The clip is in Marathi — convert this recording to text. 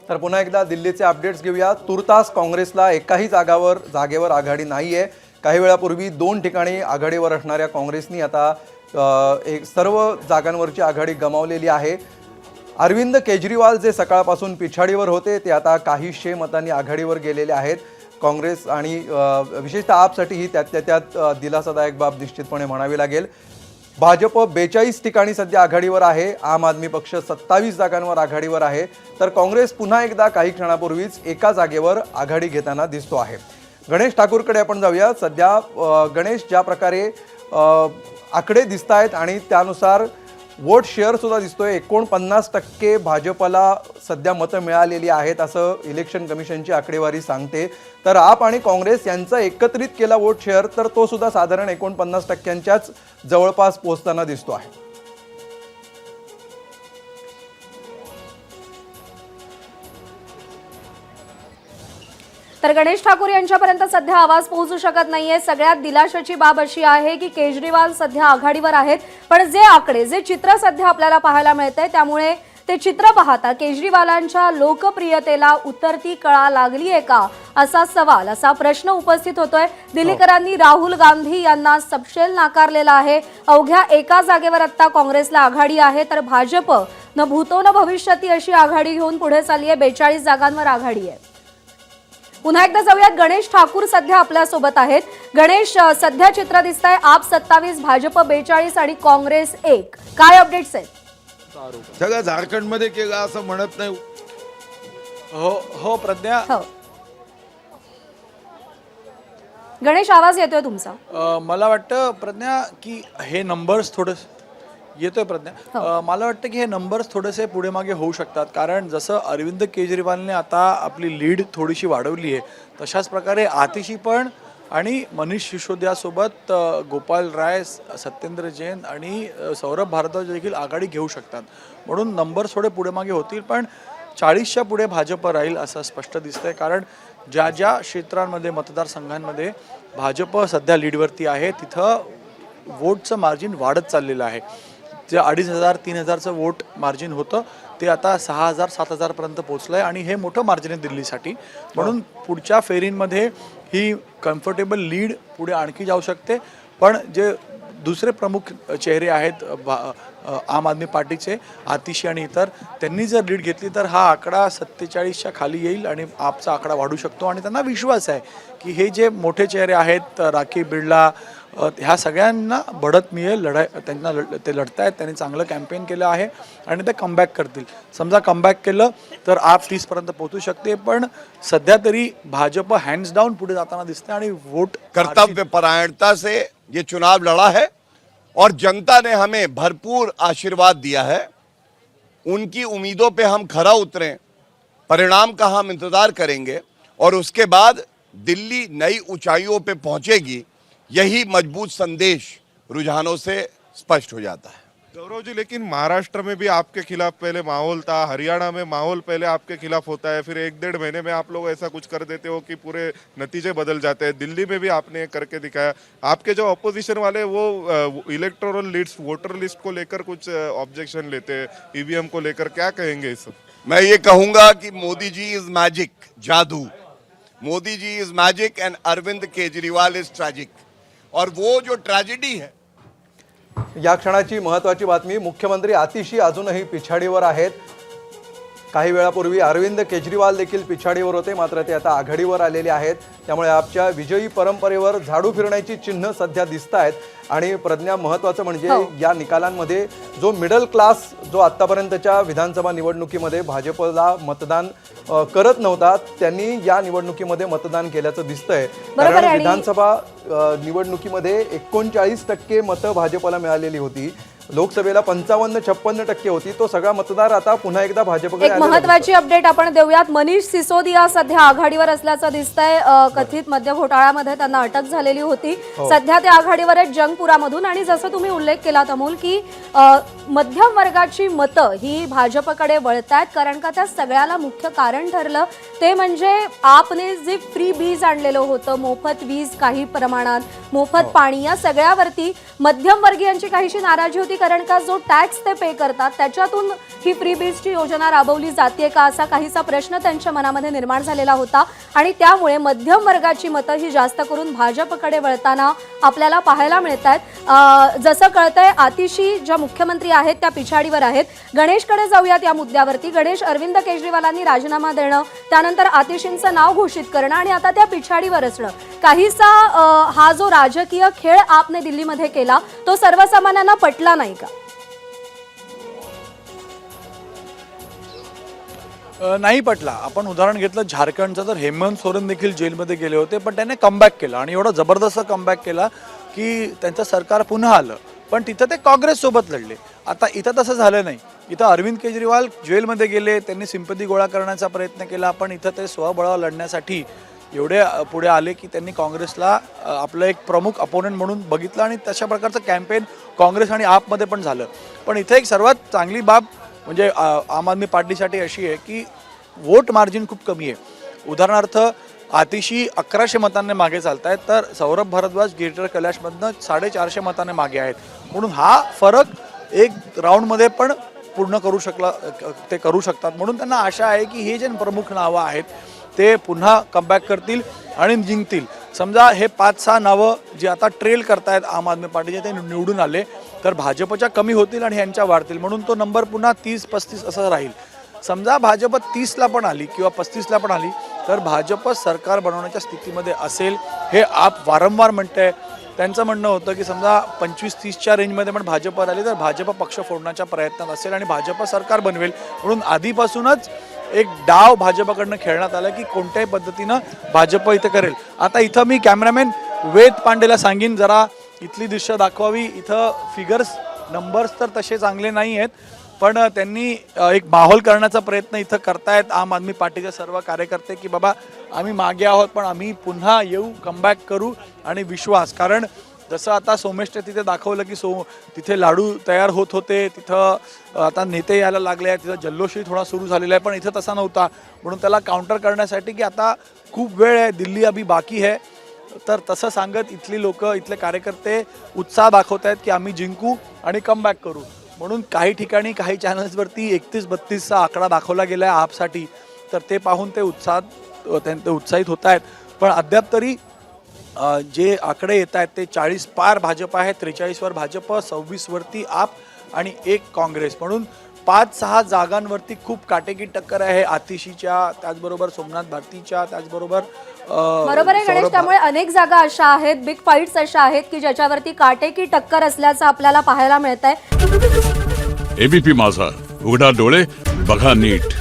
तर पुन्हा एकदा दिल्लीचे अपडेट्स घेऊया। तुर्तास काँग्रेसला एकाही जागेवर आघाडी नाहीये। काही वेळापूर्वी 2 ठिकाणी आघाडीवर असणाऱ्या काँग्रेसनी आता सर्व जागांवरची आघाडी गमावलेली आहे। अरविंद केजरीवाल जे सकाळपासून पिछाडीवर होते ते आता काहीशे मतांनी आघाडीवर गेलेले आहेत। काँग्रेस आणि विशेषतः आपसाठी ही त्यात दिलासादायक बाब निश्चितपणे म्हणावी लागेल। भाजप 42 ठिकाणी सध्या आघाडीवर आहे। आम आदमी पक्ष 27 जागांवर आघाडीवर आहे। तर काँग्रेस पुन्हा एकदा काही क्षणापूर्वीच एका जागेवर आघाडी घेताना दिसतो आहे। गणेश ठाकूरकडे आपण जाऊया। सध्या गणेश ज्या प्रकारे आकडे दिसत आहेत आणि त्यानुसार वोट शेअर सुद्धा दिसतोय। 49% भाजपला सध्या मतं मिळालेली आहेत असं इलेक्शन कमिशनची आकडेवारी सांगते। तर आप आणि काँग्रेस यांचा एकत्रित केला वोट शेअर तर तो सुद्धा साधारण 49%च्याच जवळपास पोहोचताना दिसतो आहे। तर गणेश ठाकूर यांच्यापर्यंत सध्या आवाज पोहोचू शकत नाहीये। सगळ्यात दिलाशाची बाब अशी आहे की केजरीवाल सध्या आघाडीवर आहेत, पण जे चित्र सध्या आपल्याला पाहायला मिळतंय त्यामुळे ते चित्र पाहता केजरीवालांच्या लोकप्रियतेला उतरती कळा लागली आहे का असा प्रश्न उपस्थित होतोय। दिल्लीकरांनी राहुल गांधी यांना सपशेल नाकारलेला आहे। अवघ्या एका जागेवर आता काँग्रेसला आघाडी आहे, तर भाजप न भूतो न भविष्यती अशी आघाडी घेऊन पुढे चालली आहे। 42 जागांवर आघाडी आहे। पुन्हा एकदा जाऊयात, गणेश ठाकूर सध्या आपल्या सोबत आहेत। गणेश, सध्या चित्र दिसतंय आप 27, भाजप 42 आणि काँग्रेस 1, काय अपडेट्स आहेत? सगळं झारखंड मध्ये केलं असं म्हणत नाही। हो प्रज्ञा, गणेश आवाज येतोय तुमचा? मला वाटतं प्रज्ञा की हे नंबर्स थोडंसं येतोय प्रज्ञा, मला वाटतं की हे नंबर्स थोडेसे पुढे मागे होऊ शकतात, कारण जसं अरविंद केजरीवालने आता आपली लीड थोडीशी वाढवली आहे तशाच प्रकारे आतिशी पण आणि मनीष सिसोदियासोबत गोपाल राय, सत्येंद्र जैन आणि सौरभ भारद्वाज देखील आघाडी घेऊ शकतात। म्हणून नंबर्स थोडे पुढे मागे होतील, पण 40च्या पुढे भाजप राहील असं स्पष्ट दिसतंय, कारण ज्या ज्या क्षेत्रांमध्ये मतदारसंघांमध्ये भाजप सध्या लीडवरती आहे तिथं वोटचं मार्जिन वाढत चाललेलं आहे। जे 2500-3000चं वोट मार्जिन होतं ते आता 6000-7000 पर्यंत पोहोचलंय आणि हे मोठं मार्जिन आहे दिल्लीसाठी। म्हणून पुढच्या फेरींमध्ये ही कम्फर्टेबल लीड पुढे आणखी जाऊ शकते। पण जे दुसरे प्रमुख चेहरे आहेत आम आदमी पार्टीचे, आतिशी आणि इतर, त्यांनी जर लीड घेतली तर हा आकडा 47च्या खाली येईल आणि आपचा आकडा वाढू शकतो। आणि त्यांना विश्वास आहे की हे जे मोठे चेहरे आहेत, राखी बिर्ला, ह्या सगळ्यांना बढत मिळेल, त्यांना ते लढतायत, त्यांनी चांगलं कॅम्पेन केलं आहे आणि ते कमबॅक करतील। समजा कमबॅक केलं तर आप 30 पर्यंत पोहोचू शकते, पण सध्या तरी भाजप हँड्स डाऊन पुढे जाताना दिसते आणि वोट कर्तव्य परायणता से ये चुनाव लड़ा है और जनता ने हमें भरपूर आशीर्वाद दिया है। उनकी उम्मीदों पे हम खरा उतरें, परिणाम का हम इंतजार करेंगे और उसके बाद दिल्ली नई ऊंचाइयों पे पहुंचेगी, यही मजबूत संदेश रुझानों से स्पष्ट हो जाता है। गौरव जी, लेकिन महाराष्ट्र में भी आपके खिलाफ पहले माहौल था, हरियाणा में माहौल पहले आपके खिलाफ होता है, फिर 1-1.5 महीने में आप लोग ऐसा कुछ कर देते हो कि पूरे नतीजे बदल जाते हैं। दिल्ली में भी आपने करके दिखाया। आपके जो अपोजिशन वाले वो इलेक्टोरल लिस्ट, वोटर लिस्ट को लेकर कुछ ऑब्जेक्शन लेते हैं, ईवीएम को लेकर, क्या कहेंगे इस? मैं ये कहूंगा कि मोदी जी इज मैजिक, जादू। Modi ji is magic and Arvind Kejriwal is tragic. और वो जो ट्रेजेडी है, या क्षणाची महत्त्वाची बातमी, मुख्यमंत्री आतिशी अजूनही पिछाडीवर आहेत। काही वेळापूर्वी अरविंद केजरीवाल देखील पिछाडीवर होते, मात्र ते आता आघाडीवर आलेले आहेत। त्यामुळे आपच्या विजयी परंपरेवर झाडू फिरण्याची चिन्ह सध्या दिसत आहेत। आणि प्रज्ञा, महत्त्वाचं म्हणजे या निकालांमध्ये जो मिडल क्लास, जो आतापर्यंतच्या विधानसभा निवडणुकीमध्ये भाजपला मतदान करत नव्हता, त्यांनी या निवडणुकीमध्ये मतदान केल्याचं दिसतंय। कारण विधानसभा निवडणुकीमध्ये 39% मतं भाजपला मिळालेली होती, लोकसभेला 55-56% होती। तो सगळा मतदार आता पुन्हा एकदा भाजपकडे आलेला आहे। महत्त्वाची अपडेट आपण देऊयात। मनीष सिसोदिया सध्या आघाडीवर असल्याचं दिसतंय। कथित मद्य घोटाळ्यामध्ये त्यांना अटक झालेली होती। सध्या ते आघाडीवर आहेत जंगपुरामधून। आणि जसं तुम्ही उल्लेख केलात अमोल की मध्यम वर्गाची मतं ही भाजपकडे वळतायत, कारण का त्या सगळ्याला मुख्य कारण ठरलं ते म्हणजे आपने जे फ्री वीज आणलेलं होतं, मोफत वीज, काही प्रमाणात मोफत पाणी, या सगळ्यावरती मध्यम वर्गीयांची काहीशी नाराजी होती। कारण का जो टॅक्स ते पे करतात त्याच्यातून ही फ्रीबीजची योजना राबवली जाते का असा काहीसा प्रश्न त्यांच्या मनामध्ये निर्माण झालेला होता आणि त्यामुळे मध्यम वर्गाची मतं ही जास्त करून भाजपकडे वळताना आपल्याला पाहायला मिळत आहेत। जसं कळतंय आतिशी ज्या मुख्यमंत्री आहेत त्या पिछाडीवर आहेत। गणेशकडे जाऊयात या मुद्द्यावरती। गणेश, अरविंद केजरीवालांनी राजीनामा देणं, त्यानंतर आतिशींचं नाव घोषित करणं आणि आता त्या पिछाडीवर असणं, काहीसा हा जो राजकीय खेळ आपने दिल्लीमध्ये केला तो सर्वसामान्यांना पटला नाही का? नाही पटला। आपण उदाहरण घेतलं झारखंडचं, तर हेमंत सोरेन देखील जेलमध्ये गेले होते, पण त्याने कमबॅक केला आणि एवढा जबरदस्त कमबॅक केला की त्यांचं सरकार पुन्हा आलं, पण तिथं ते काँग्रेससोबत लढले। आता इथं तसं झालं नाही। इथं अरविंद केजरीवाल जेलमध्ये गेले, त्यांनी सिंपती गोळा करण्याचा प्रयत्न केला, पण इथं ते स्वबळावर लढण्यासाठी एवढे पुढे आले की त्यांनी काँग्रेसला आपलं एक प्रमुख अपोनंट म्हणून बघितलं आणि तशा प्रकारचं कॅम्पेन काँग्रेस आणि आपमध्ये पण झालं। पण इथे एक सर्वात चांगली बाब म्हणजे आम आदमी पार्टीसाठी अशी आहे की वोट मार्जिन खूप कमी आहे। उदाहरणार्थ आतिशी 1100 मतांनी मागे चालत आहेत, तर सौरभ भारद्वाज गिरिटर कैलाशमधनं 450 मतांनी मागे आहेत। म्हणून हा फरक एक राऊंडमध्ये पण पूर्ण करू शकतात। म्हणून त्यांना आशा आहे की हे जे प्रमुख नावं आहेत ते पुन्हा कमबॅक करतील आणि जिंकतील। समजा हे 5-6 नावं जे आता ट्रेल करतायत आम आदमी पार्टीचे ते निवडून आले तर भाजपच्या कमी होतील आणि यांच्या वाढतील, म्हणून तो नंबर पुन्हा 30-35 असं राहील। समजा भाजप 30ला पण आली किंवा 35ला पण आली तर भाजप सरकार बनवण्याच्या स्थितीमध्ये असेल, हे आप वारंवार म्हणते। त्यांचं म्हणणं होतं की समजा 25-30च्या रेंजमध्ये पण भाजप आली तर भाजप पक्ष फोडण्याच्या प्रयत्नात असेल आणि भाजप सरकार बनवेल। म्हणून आधीपासूनच एक डाव भाजपकडनं खेळण्यात आला की कोणत्याही पद्धतीनं भाजप इथं करेल। आता इथं मी कॅमेरामॅन वेद पांडेला सांगीन जरा इथली दृश्य दाखवावी। इथं फिगर्स नंबर्स तर तसे चांगले नाही आहेत, पण त्यांनी एक माहोल करण्याचा प्रयत्न इथं करतायत आम आदमी पार्टीचे सर्व कार्यकर्ते की बाबा आम्ही मागे आहोत पण आम्ही पुन्हा येऊ, कमबॅक करू आणि विश्वास। कारण जसं आता सोमेशने तिथे दाखवलं की तिथे लाडू तयार होत होते, तिथं आता नेते यायला लागले आहेत, तिथं जल्लोषही थोडा सुरू झालेला आहे, पण इथं तसा नव्हता। म्हणून त्याला काउंटर करण्यासाठी की आता खूप वेळ आहे, दिल्ली अभी बाकी है, तर तसं सांगत इथली लोक, इथले कार्यकर्ते उत्साह दाखवत आहेत की आम्ही जिंकू आणि कमबॅक करू। म्हणून काही ठिकाणी काही चॅनल्सवरती 31-32चा आकडा दाखवला गेला आहे आपसाठी, तर ते पाहून ते उत्साहित होत आहेत। पण अद्याप तरी जे आकडे येत आहेत ते 40 पार भाजप आहे, 43वर भाजप, 26वरती आप आणि 1 काँग्रेस। म्हणून 5-6 जागांवरती खूप काटेकी टक्कर आहे आतिशीच्या, त्याचबरोबर सोमनाथ भारतीच्या, त्याचबरोबर बरोबर आहे गणेश। त्यामुळे अनेक जागा अशा आहेत, बिग फाईट्स अशा आहेत की ज्याच्यावरती काटेकी टक्कर असल्याचं आपल्याला पाहायला मिळत आहे। एबीपी माझा, उघडा डोळे बघा नीट।